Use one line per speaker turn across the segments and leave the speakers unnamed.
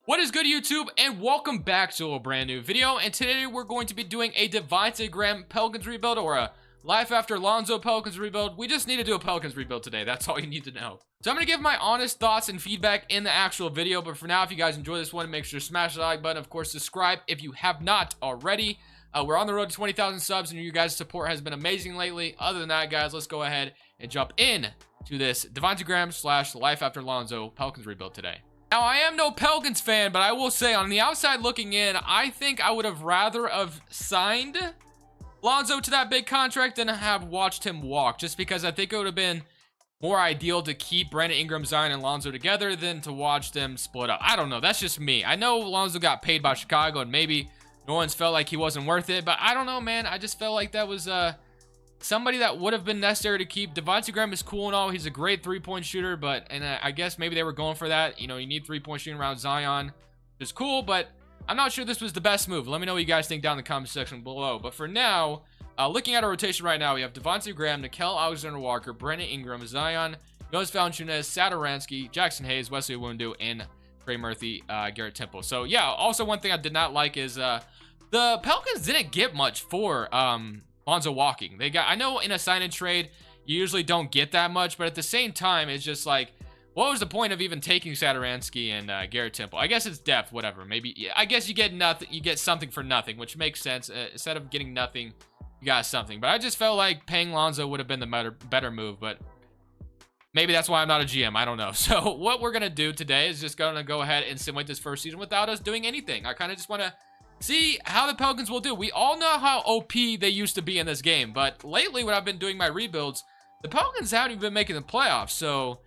What is good, YouTube, and welcome back to a brand new video. And today we're going to be doing a Devonte Graham Pelicans rebuild, or a Life After Lonzo Pelicans rebuild. We just need to do a Pelicans rebuild today. That's all you need to know. So I'm going to give my honest thoughts and feedback in the actual video. But for now, if you guys enjoy this one, make sure to smash the like button. Of course, subscribe if you have not already. We're on the road to 20,000 subs, and you guys' support has been amazing lately. Other than that, guys, let's go ahead and jump in to this Devonte Graham / Life After Lonzo Pelicans rebuild today. Now, I am no Pelicans fan, but I will say, on the outside looking in, I think I would have rather have signed Lonzo to that big contract than have watched him walk, just because I think it would have been more ideal to keep Brandon Ingram, Zion, and Lonzo together than to watch them split up. I don't know. That's just me. I know Lonzo got paid by Chicago, and maybe no one's felt like he wasn't worth it, but I don't know, man. I just felt like that was somebody that would have been necessary to keep. Devonte Graham is cool and all. He's a great three-point shooter, but I guess maybe they were going for that. You know, you need three-point shooting around Zion, which is cool, but I'm not sure this was the best move. Let me know what you guys think down in the comment section below. But for now, looking at our rotation right now, we have Devonte Graham, Nickeil Alexander-Walker, Brandon Ingram, Zion, Jonas Valanciunas, Satoransky, Jackson Hayes, Wesley Iwundu, and Trey Murphy, Garrett Temple. So yeah, also one thing I did not like is the Pelicans didn't get much for Lonzo walking. They got, I know in a sign-in trade, you usually don't get that much, but at the same time, it's just like, what was the point of even taking Satoransky and Garrett Temple? I guess it's depth, whatever. Maybe, yeah, I guess you get nothing, you get something for nothing, which makes sense. Instead of getting nothing, you got something. But I just felt like paying Lonzo would have been the better move, but maybe that's why I'm not a GM. I don't know. So what we're gonna do today is just gonna go ahead and simulate this first season without us doing anything. I kind of just want to see how the Pelicans will do. We all know how OP they used to be in this game, but lately when I've been doing my rebuilds, the Pelicans haven't even been making the playoffs, so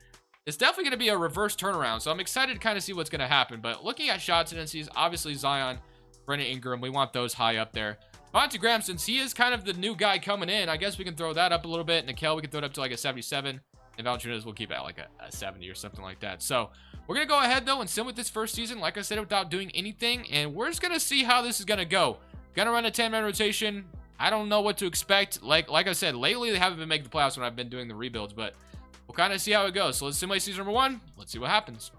it's definitely going to be a reverse turnaround. So I'm excited to kind of see what's going to happen. But looking at shot tendencies, obviously Zion, Brandon Ingram, we want those high up there. Devonte Graham, since he is kind of the new guy coming in, I guess we can throw that up a little bit. Nickeil, we can throw it up to like a 77. And Valanciunas will keep it at like a 70 or something like that. So we're going to go ahead, though, and sim with this first season, like I said, without doing anything. And we're just going to see how this is going to go. Going to run a 10-man rotation. I don't know what to expect. Like I said, lately they haven't been making the playoffs when I've been doing the rebuilds. But we'll kind of see how it goes. So let's simulate season number 1. Let's see what happens.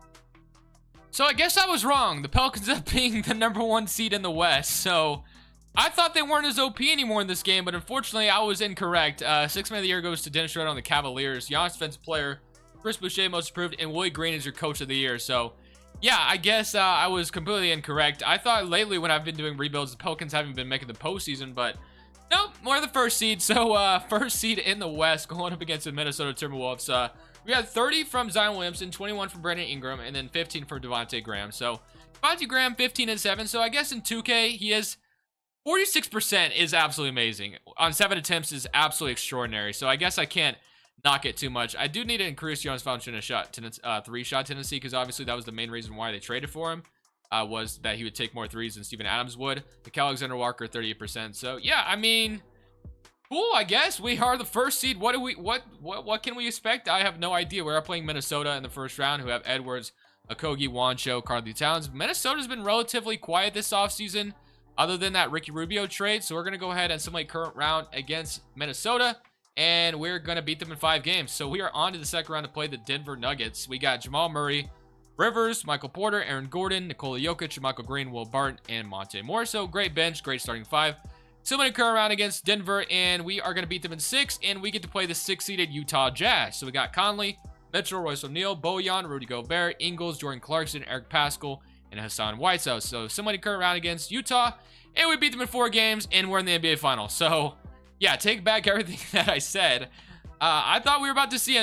So I guess I was wrong. The Pelicans end up being the #1 seed in the West. So I thought they weren't as OP anymore in this game, but unfortunately, I was incorrect. Sixth man of the year goes to Dennis Schroeder on the Cavaliers. Youngest defensive player, Chris Boucher, most improved, and Willie Green is your coach of the year. So, yeah, I guess I was completely incorrect. I thought lately when I've been doing rebuilds, the Pelicans haven't been making the postseason, but nope, we're the first seed. So, first seed in the West going up against the Minnesota Timberwolves. We had 30 from Zion Williamson, 21 from Brandon Ingram, and then 15 for Devonte Graham. So, Devonte Graham, 15 and 7. So, I guess in 2K, he is 46% is absolutely amazing. On 7 attempts is absolutely extraordinary. So I guess I can't knock it too much. I do need to increase Jonas Valanciunas' three-shot tendency, because obviously that was the main reason why they traded for him, was that he would take more threes than Steven Adams would. Nickeil Alexander-Walker, 38%. So yeah, I mean, cool. I guess we are the first seed. What can we expect? I have no idea. We are playing Minnesota in the first round, who have Edwards, Okogie, Juancho, Karl-Anthony Towns. Minnesota's been relatively quiet this offseason, other than that Ricky Rubio trade. So we're going to go ahead and simulate current round against Minnesota, and we're going to beat them in 5 games. So we are on to the second round to play the Denver Nuggets. We got Jamal Murray, Rivers, Michael Porter, Aaron Gordon, Nikola Jokic, Michael Green, Will Barton, and Monte Morris. So great bench, great starting 5. Simulating current round against Denver, and we are going to beat them in 6, and we get to play the 6-seeded Utah Jazz. So we got Conley, Mitchell, Royce O'Neal, Bojan, Rudy Gobert, Ingles, Jordan Clarkson, Eric Paschall, and Hassan Whiteside. So simulating current round against Utah, and we beat them in 4 games, and we're in the NBA Finals. So yeah, take back everything that I said. I thought we were about to see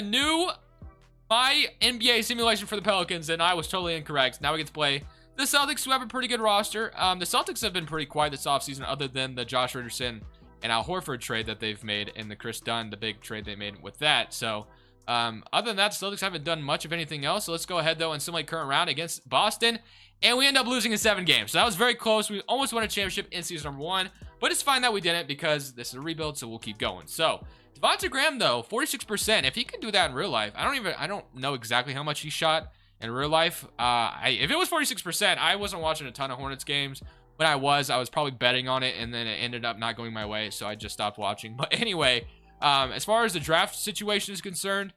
my NBA simulation for the Pelicans, and I was totally incorrect. Now we get to play the Celtics, who have a pretty good roster. The Celtics have been pretty quiet this offseason, other than the Josh Richardson and Al Horford trade that they've made, and the Chris Dunn, the big trade they made with that. So other than that, the Celtics haven't done much of anything else. So let's go ahead, though, and simulate current round against Boston. And we end up losing in 7 games. So that was very close. We almost won a championship in season number 1. But it's fine that we didn't, because this is a rebuild, so we'll keep going. So Devonte Graham, though, 46%. If he can do that in real life, I don't know exactly how much he shot in real life. If it was 46%, I wasn't watching a ton of Hornets games. When I was probably betting on it, and then it ended up not going my way, so I just stopped watching. But anyway, as far as the draft situation is concerned,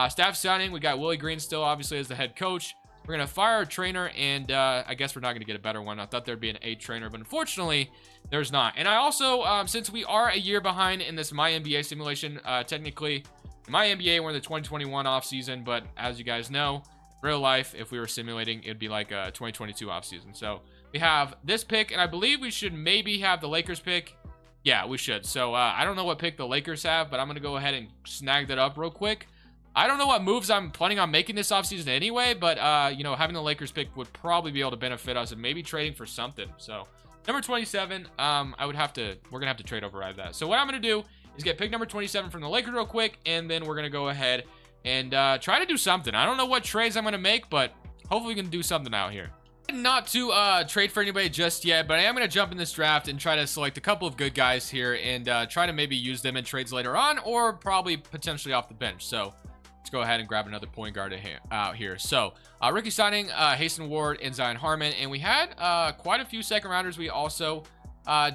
staff signing, we got Willie Green still, obviously, as the head coach. We're going to fire our trainer, and I guess we're not going to get a better one. I thought there'd be an 8 trainer, but unfortunately, there's not. And I also, since we are a year behind in this My NBA simulation, technically, in My NBA, we're in the 2021 offseason, but as you guys know, real life, if we were simulating, it'd be like a 2022 offseason. So we have this pick, and I believe we should maybe have the Lakers pick. Yeah, we should. So I don't know what pick the Lakers have, but I'm going to go ahead and snag that up real quick. I don't know what moves I'm planning on making this offseason anyway, but, you know, having the Lakers pick would probably be able to benefit us and maybe trading for something. So, number 27, we're going to have to trade override that. So, what I'm going to do is get pick number 27 from the Lakers real quick, and then we're going to go ahead and try to do something. I don't know what trades I'm going to make, but hopefully we can do something out here. Not to trade for anybody just yet, but I am going to jump in this draft and try to select a couple of good guys here and try to maybe use them in trades later on or probably potentially off the bench. So, let's go ahead and grab another point guard out here. So, rookie signing, Hasten Ward and Zion Harmon. And we had quite a few second rounders we also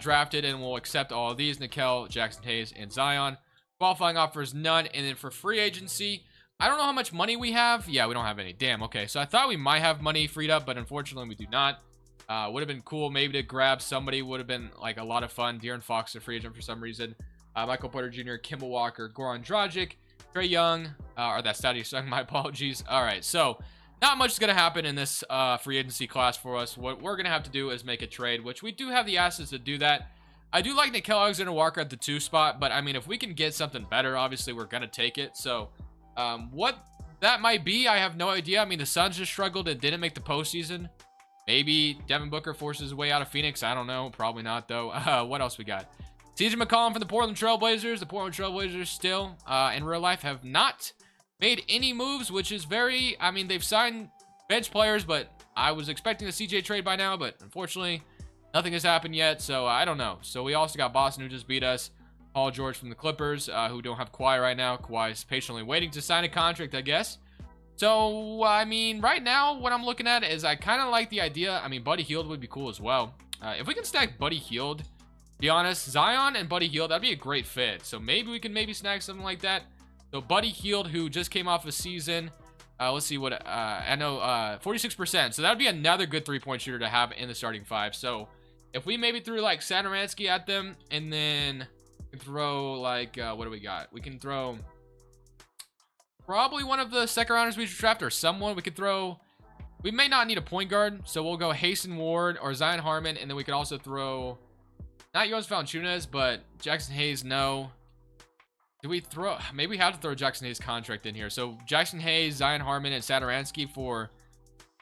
drafted, and we'll accept all of these. Nickel, Jackson Hayes, and Zion. Qualifying offers, none. And then for free agency, I don't know how much money we have. Yeah, we don't have any. Damn, okay. So I thought we might have money freed up, but unfortunately we do not. Would have been cool maybe to grab somebody. Would have been like a lot of fun. De'Aaron Fox, a free agent for some reason. Michael Porter Jr., Kimball Walker, Goran Dragic, Trey Young, or that's Thaddeus Young, my apologies. All right, so not much is going to happen in this free agency class for us. What we're going to have to do is make a trade, which we do have the assets to do that. I do like Nickel Alexander-Walker at the 2 spot, but I mean, if we can get something better, obviously we're going to take it. So what that might be, I have no idea. I mean, the Suns just struggled and didn't make the postseason. Maybe Devin Booker forces his way out of Phoenix. I don't know. Probably not, though. What else we got? CJ McCollum from the Portland Trailblazers. The Portland Trailblazers still, in real life, have not made any moves, which is very, I mean, they've signed bench players, but I was expecting a CJ trade by now, but unfortunately, nothing has happened yet, so I don't know. So we also got Boston, who just beat us. Paul George from the Clippers, who don't have Kawhi right now. Kawhi's patiently waiting to sign a contract, I guess. So, I mean, right now, what I'm looking at is I kind of like the idea. I mean, Buddy Hield would be cool as well. If we can stack Buddy Hield, be honest, Zion and Buddy Hield, that'd be a great fit. So maybe we can snag something like that. So Buddy Hield, who just came off a season, let's see what, I know, 46%. So that'd be another good 3-point shooter to have in the starting 5. So if we maybe threw like Satoransky at them, and then throw like, what do we got? We can throw probably one of the second rounders we should draft, or someone we could throw. We may not need a point guard, so we'll go Hasten Ward or Zion Harmon, and then we could also throw not Jonas Valanciunas, but Jackson Hayes. No. Do we throw? Maybe we have to throw Jackson Hayes' contract in here. So Jackson Hayes, Zion Harmon, and Satoransky for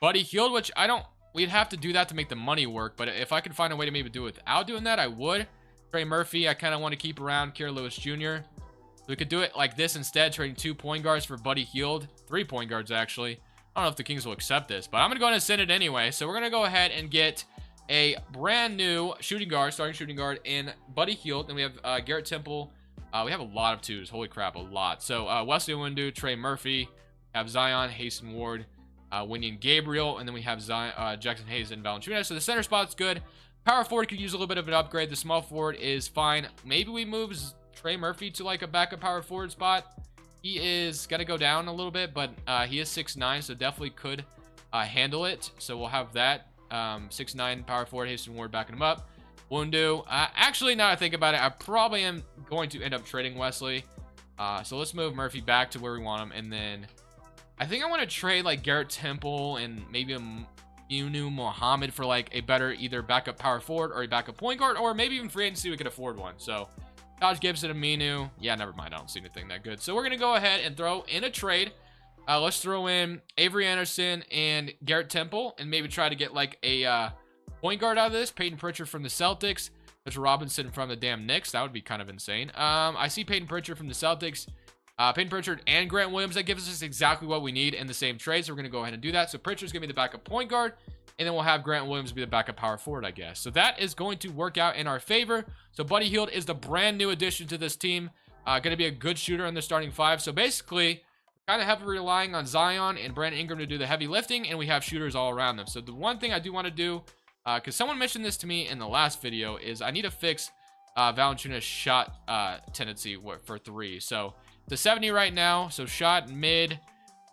Buddy Hield, which I don't. We'd have to do that to make the money work. But if I could find a way to maybe do it without doing that, I would. Trey Murphy, I kind of want to keep around. Kira Lewis Jr. We could do it like this instead, trading 2 point guards for Buddy Hield. 3 point guards, actually. I don't know if the Kings will accept this, but I'm going to go ahead and send it anyway. So we're going to go ahead and get a brand new shooting guard, starting shooting guard in Buddy Hield. Then we have Garrett Temple. We have a lot of 2s. Holy crap, a lot. So Wesley Windu, Trey Murphy, have Zion, Hasten Ward, Winian Gabriel, and then we have Zion, Jackson Hayes and Valanciunas. So the center spot's good. Power forward could use a little bit of an upgrade. The small forward is fine. Maybe we move Trey Murphy to like a backup power forward spot. He is going to go down a little bit, but he is 6'9", so definitely could handle it. So we'll have that. 6'9" power forward, Hasten Ward backing him up. Wundu. Actually, now I think about it, I probably am going to end up trading Wesley. So let's move Murphy back to where we want him. And then I think I want to trade like Garrett Temple and maybe a Yunu Muhammad for like a better either backup power forward or a backup point guard, or maybe even free agency we could afford one. So Taj Gibson and Minu. Yeah, never mind. I don't see anything that good. So we're going to go ahead and throw in a trade. Let's throw in Avery Anderson and Garrett Temple and maybe try to get like a point guard out of this. Peyton Pritchard from the Celtics. There's Robinson from the damn Knicks. That would be kind of insane. I see Peyton Pritchard from the Celtics. Peyton Pritchard and Grant Williams. That gives us exactly what we need in the same trade. So we're going to go ahead and do that. So Pritchard's going to be the backup point guard. And then we'll have Grant Williams be the backup power forward, I guess. So that is going to work out in our favor. So Buddy Hield is the brand new addition to this team. Going to be a good shooter in the starting 5. So basically, kind of heavily relying on Zion and Brandon Ingram to do the heavy lifting. And we have shooters all around them. So the one thing I do want to do, because someone mentioned this to me in the last video, is I need to fix Valanciunas' shot tendency for 3. So the 70 right now. So shot mid.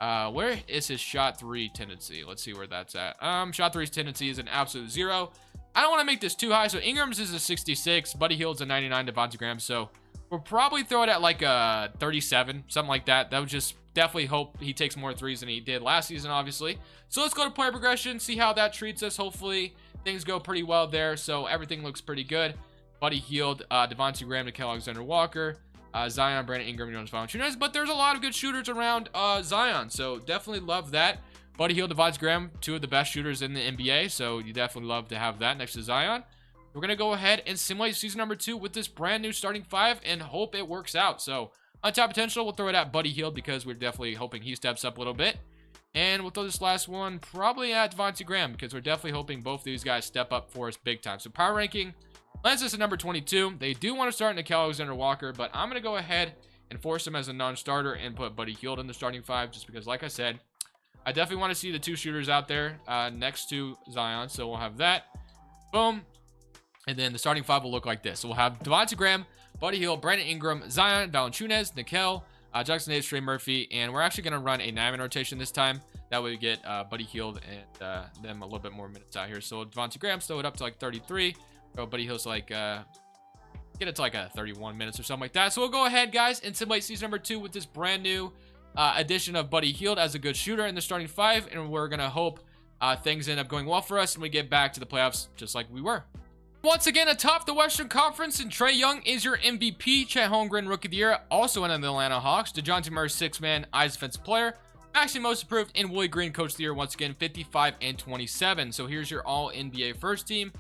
Where is his shot 3 tendency? Let's see where that's at. Shot 3's tendency is an absolute 0. I don't want to make this too high. So Ingram's is a 66. Buddy Hield's a 99. Devonte Graham. So we'll probably throw it at like a 37, something like that. That would just definitely hope he takes more threes than he did last season, obviously. So let's go to player progression, see how that treats us. Hopefully things go pretty well there. So everything looks pretty good. Buddy Hield, Devonte Graham, Nickeil Alexander-Walker, Zion, Brandon Ingram, Jonas Valanciunas. But there's a lot of good shooters around Zion, so definitely love that. Buddy Hield, Devonte Graham, 2 of the best shooters in the NBA, so you definitely love to have that next to Zion. We're going to go ahead and simulate season number 2 with this brand new starting 5 and hope it works out. So untapped potential, we'll throw it at Buddy Hield because we're definitely hoping he steps up a little bit. And we'll throw this last one probably at Devonte Graham because we're definitely hoping both of these guys step up for us big time. So power ranking lands us at number 22. They do want to start Nickeil Alexander-Walker, but I'm going to go ahead and force him as a non-starter and put Buddy Hield in the starting 5 just because, like I said, I definitely want to see the 2 shooters out there next to Zion. So we'll have that. Boom. And then the starting 5 will look like this. So we'll have Devonte Graham, Buddy Hield, Brandon Ingram, Zion, Valanciunas, Nickeil, Jackson Hayes, Trey Murphy. And we're actually going to run a 9-man rotation this time. That way we get Buddy Hield and them a little bit more minutes out here. So Devonte Graham, throw it up to like 33. Buddy Hield's like, get it to like a 31 minutes or something like that. So we'll go ahead, guys, and simulate season number 2 with this brand new addition of Buddy Hield as a good shooter in the starting 5. And we're going to hope things end up going well for us and we get back to the playoffs just like we were. Once again, atop the Western Conference, and Trae Young is your MVP. Chet Holmgren, Rookie of the Year, also in the Atlanta Hawks. DeJounte Murray, 6-man, Eyes Defensive Player. Actually, most improved, and Willie Green, Coach of the Year, once again, 55 and 27. So here's your All-NBA first team.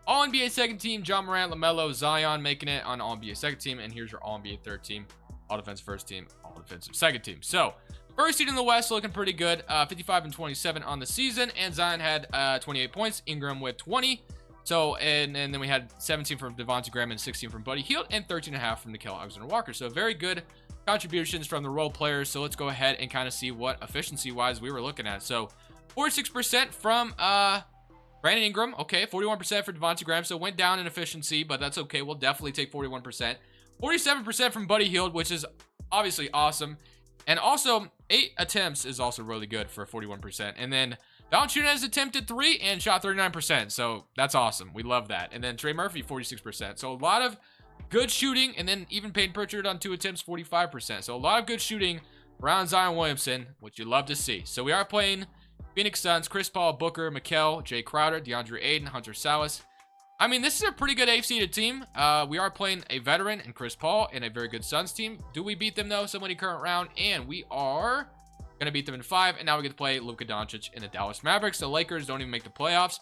All-NBA second team, John Morant, LaMelo, Zion making it on All-NBA second team. And here's your All-NBA third team, All-Defensive first team, All-Defensive second team. So first seed in the West looking pretty good. 55 and 27 on the season. And Zion had 28 points. Ingram with 20. So, and then we had 17 from Devonte Graham and 16 from Buddy Hield and 13.5 from Nickeil Alexander-Walker. So very good contributions from the role players. So let's go ahead and kind of see what efficiency-wise we were looking at. So 46% from Brandon Ingram. Okay, 41% for Devonte Graham. So went down in efficiency, but that's okay. We'll definitely take 41%. 47% from Buddy Hield, which is obviously awesome. And also 8 attempts is also really good for 41%. And then Valanciunas attempted 3 and shot 39%. So that's awesome. We love that. And then Trey Murphy, 46%. So a lot of good shooting. And then even Peyton Pritchard on 2 attempts, 45%. So a lot of good shooting around Zion Williamson, which you love to see. So we are playing Phoenix Suns, Chris Paul, Booker, Mikal, Jay Crowder, DeAndre Ayton, Hunter Salas. I mean, this is a pretty good 8th-seeded team. We are playing a veteran and Chris Paul and a very good Suns team. Do we beat them, though? Somebody current round. And we are going to beat them in 5, and now we get to play Luka Doncic in the Dallas Mavericks. The Lakers don't even make the playoffs.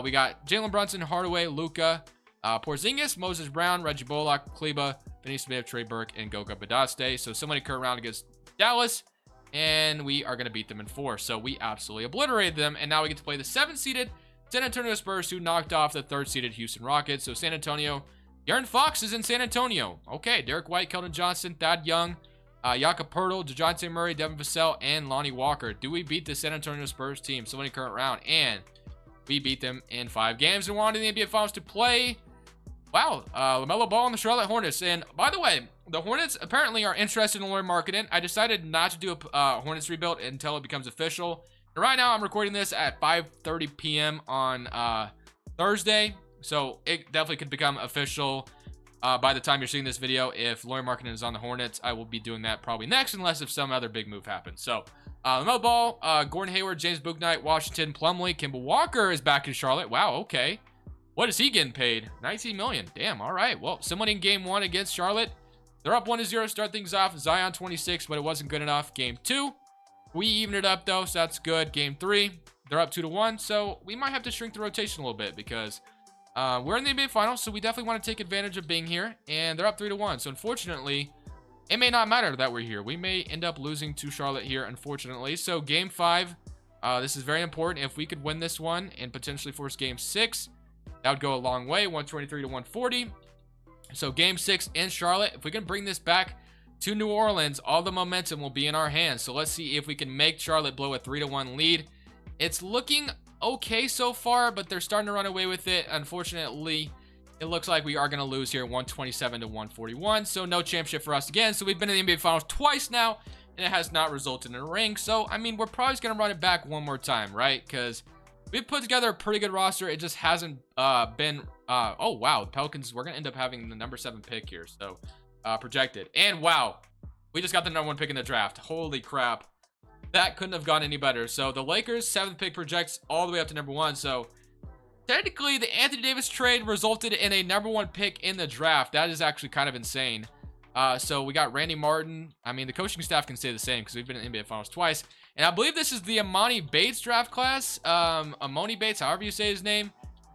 We got Jalen Brunson, Hardaway, Luka, Porzingis, Moses Brown, Reggie Bullock, Kleba, Finney Smith, Trey Burke, and Goga Badaste. So somebody current round against Dallas, and we are going to beat them in 4. So we absolutely obliterated them, and now we get to play the 7th-seeded San Antonio Spurs, who knocked off the 3rd-seeded Houston Rockets. So San Antonio, De'Aaron Fox is in San Antonio. Okay, Derek White, Keldon Johnson, Thad Young, Jakob Poeltl, DeJounte Murray, Devin Vassell, and Lonnie Walker. Do we beat the San Antonio Spurs team? Somebody current round. And we beat them in 5 games and wanted the NBA Finals to play. Wow. LaMelo Ball and the Charlotte Hornets. And by the way, the Hornets apparently are interested in Lauri Markkanen. I decided not to do a Hornets rebuild until it becomes official. And right now, I'm recording this at 5:30 p.m. on Thursday. So it definitely could become official by the time you're seeing this video. If Lauri Markkanen is on the Hornets, I will be doing that probably next, unless if some other big move happens. So, LaMelo Ball, Gordon Hayward, James Bouknight, Washington, Plumlee, Kimball Walker is back in Charlotte. Wow, okay. What is he getting paid? $19 million. Damn, all right. Well, somebody in game 1 against Charlotte. They're up 1-0, start things off. Zion 26, but it wasn't good enough. Game 2, we evened it up, though, so that's good. Game 3, they're up 2-1, so we might have to shrink the rotation a little bit because we're in the NBA Finals, so we definitely want to take advantage of being here. And they're up 3-1. So unfortunately, it may not matter that we're here. We may end up losing to Charlotte here, unfortunately. So game 5, this is very important. If we could win this one and potentially force game 6, that would go a long way. 123 to 140. So game 6 in Charlotte. If we can bring this back to New Orleans, all the momentum will be in our hands. So let's see if we can make Charlotte blow a 3-1 lead. It's looking okay so far, but they're starting to run away with it. Unfortunately, it looks like we are going to lose here, 127 to 141. So no championship for us again. So we've been in the NBA Finals twice now, and it has not resulted in a ring. So, I mean, we're probably just going to run it back one more time, right? Because we've put together a pretty good roster. It just hasn't been... oh, wow. The Pelicans, we're going to end up having the number 7 pick here. So, projected. And, wow. We just got the number 1 pick in the draft. Holy crap. That couldn't have gone any better. So, the Lakers, 7th pick projects all the way up to number 1. So, technically, the Anthony Davis trade resulted in a number 1 pick in the draft. That is actually kind of insane. So we got Randy Martin. I mean, the coaching staff can say the same because we've been in NBA Finals twice. And I believe this is the Amani Bates draft class. Amoni Bates, however you say his name,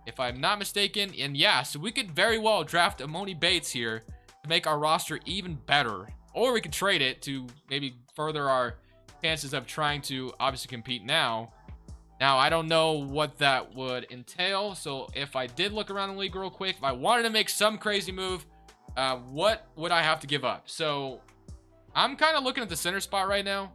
if I'm not mistaken. And yeah, so we could very well draft Amoni Bates here to make our roster even better. Or we could trade it to maybe further our chances of trying to obviously compete now. Now, I don't know what that would entail. So if I did look around the league real quick, if I wanted to make some crazy move, what would I have to give up? So I'm kind of looking at the center spot right now.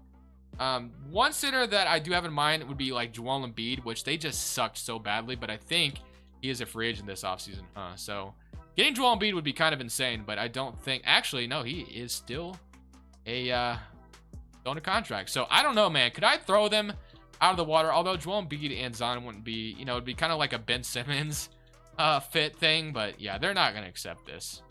One center that I do have in mind would be like Joel Embiid, which they just sucked so badly, but I think he is a free agent this offseason. So getting Joel Embiid would be kind of insane, but I don't think, actually, no, he is still a, still on a contract. So I don't know, man. Could I throw them out of the water? Although Joel Embiid and Zion wouldn't be, you know, it'd be kind of like a Ben Simmons fit thing, but yeah, they're not going to accept this.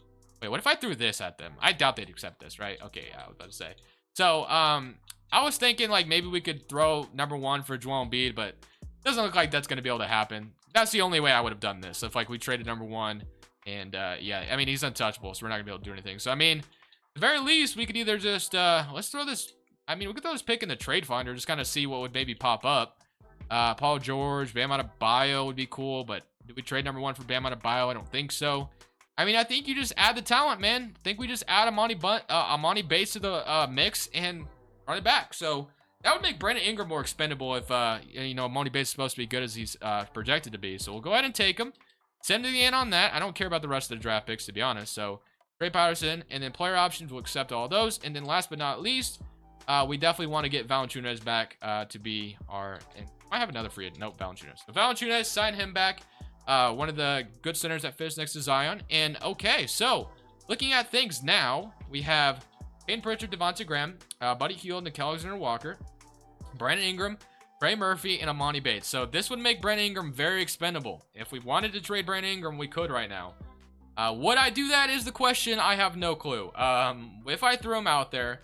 Wait, what if I threw this at them? I doubt they'd accept this, right? Okay, yeah, I was about to say. So, I was thinking, like, maybe we could throw number 1 for Joel Embiid, but it doesn't look like that's going to be able to happen. That's the only way I would have done this. If, like, we traded number 1, and, yeah, I mean, he's untouchable, so we're not going to be able to do anything. So, I mean, at the very least, we could either just, let's throw this, I mean, we could throw this pick in the trade finder, just kind of see what would maybe pop up. Paul George, Bam Adebayo would be cool, but did we trade number 1 for Bam Adebayo? I don't think so. I mean, I think you just add the talent, man. I think we just add Amani Bates to the mix and run it back. So that would make Brandon Ingram more expendable if, you know, Amani Bates is supposed to be good as he's projected to be. So we'll go ahead and take him. Send to the end on that. I don't care about the rest of the draft picks, to be honest. So Trey Patterson, and then player options, we'll accept all those. And then last but not least, we definitely want to get Valanciunas back to be our... And I have another free agent. Nope, Valanciunas. So Valanciunas, sign him back. One of the good centers that fits next to Zion. And okay, so looking at things now, we have Payton Pritchard, Devonte Graham, Buddy Hield, Nickeil Alexander-Walker, Brandon Ingram, Trey Murphy, and Amani Bates. So this would make Brandon Ingram very expendable. If we wanted to trade Brandon Ingram, we could right now. Would I do that is the question. I have no clue. If I threw him out there,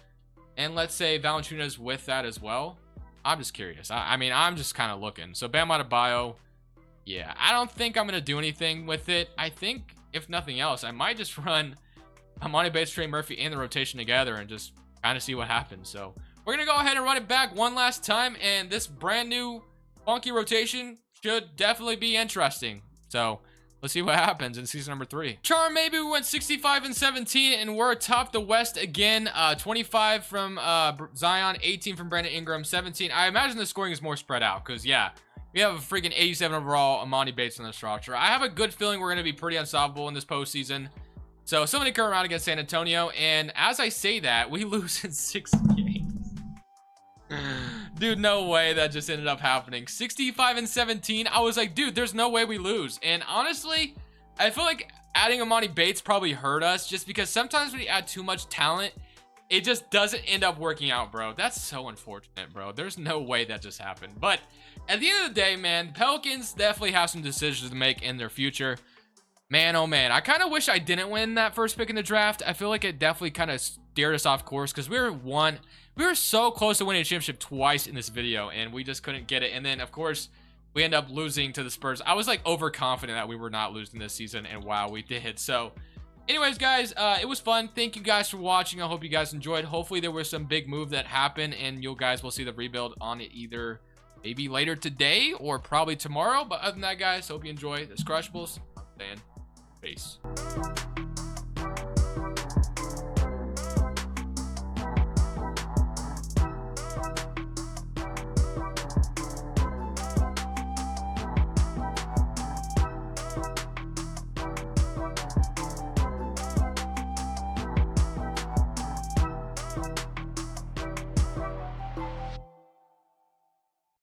and let's say Valanciunas with that as well, I'm just curious. I mean, I'm just kind of looking. So Bam Adebayo. Yeah, I don't think I'm going to do anything with it. I think, if nothing else, I might just run Amani Bates, Trey Murphy in the rotation together and just kind of see what happens. So we're going to go ahead and run it back one last time, and this brand new funky rotation should definitely be interesting. So let's see what happens in season number 3. Charm, maybe we went 65-17, and we're atop the West again. 25 from Zion, 18 from Brandon Ingram, 17. I imagine the scoring is more spread out because, yeah, we have a freaking 87 overall Amani Bates on this roster. I have a good feeling we're going to be pretty unstoppable in this postseason. So somebody come around against San Antonio, and as I say that, we lose in 6 games. Dude, no way that just ended up happening. 65-17. I was like, dude, there's no way we lose. And honestly, I feel like adding Amani Bates probably hurt us just because sometimes when you add too much talent, it just doesn't end up working out, bro. That's so unfortunate, bro. There's no way that just happened. But at the end of the day, man, the Pelicans definitely have some decisions to make in their future. Man, oh man, I kind of wish I didn't win that first pick in the draft. I feel like it definitely kind of steered us off course because we were so close to winning a championship twice in this video, and we just couldn't get it. And then, of course, we end up losing to the Spurs. I was like overconfident that we were not losing this season, and wow, we did. So anyways, guys, it was fun. Thank you guys for watching. I hope you guys enjoyed. Hopefully there was some big move that happened, and you guys will see the rebuild on it either maybe later today or probably tomorrow. But other than that, guys, hope you enjoy this Crushables. I'm saying peace.